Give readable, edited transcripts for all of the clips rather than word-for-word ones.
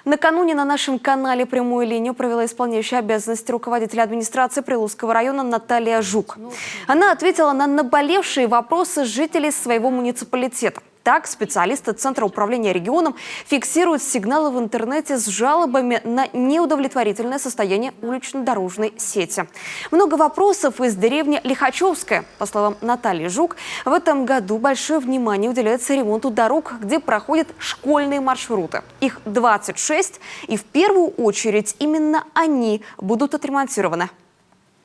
Накануне на нашем канале «Прямую линию» провела исполняющая обязанности руководителя администрации Прилузского района Наталья Жук. Она ответила на наболевшие вопросы жителей своего муниципалитета. Так, специалисты Центра управления регионом фиксируют сигналы в интернете с жалобами на неудовлетворительное состояние улично-дорожной сети. Много вопросов из деревни Лихачевская. По словам Натальи Жук, в этом году большое внимание уделяется ремонту дорог, где проходят школьные маршруты. Их 26, и в первую очередь именно они будут отремонтированы.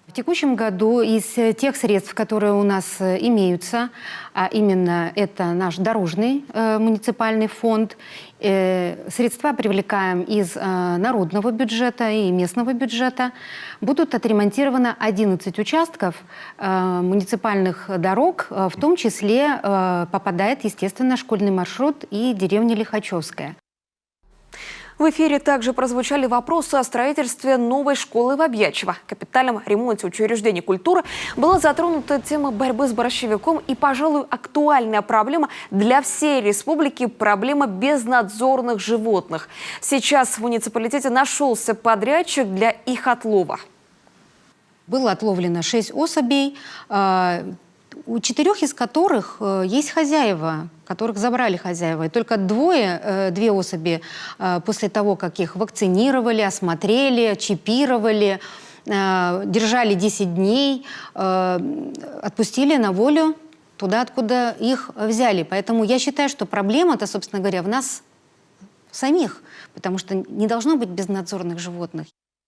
В текущем году из тех средств, которые у нас имеются, а именно это наш дорожный муниципальный фонд, средства привлекаем из народного бюджета и местного бюджета, будут отремонтировано 11 участков муниципальных дорог, в том числе попадает, естественно, школьный маршрут и деревня Лихачевская. В эфире также прозвучали вопросы о строительстве новой школы в Объятчево. В капитальном ремонте учреждений культуры была затронута тема борьбы с борщевиком и, пожалуй, актуальная проблема для всей республики – проблема безнадзорных животных. Сейчас в муниципалитете нашелся подрядчик для их отлова. Было отловлено 6 особей, у 4 из которых есть хозяева, которых забрали хозяева. И только 2 особи после того, как их вакцинировали, осмотрели, чипировали, держали 10 дней, отпустили на волю туда, откуда их взяли. Поэтому я считаю, что проблема-то, собственно говоря, в нас самих, потому что не должно быть безнадзорных животных.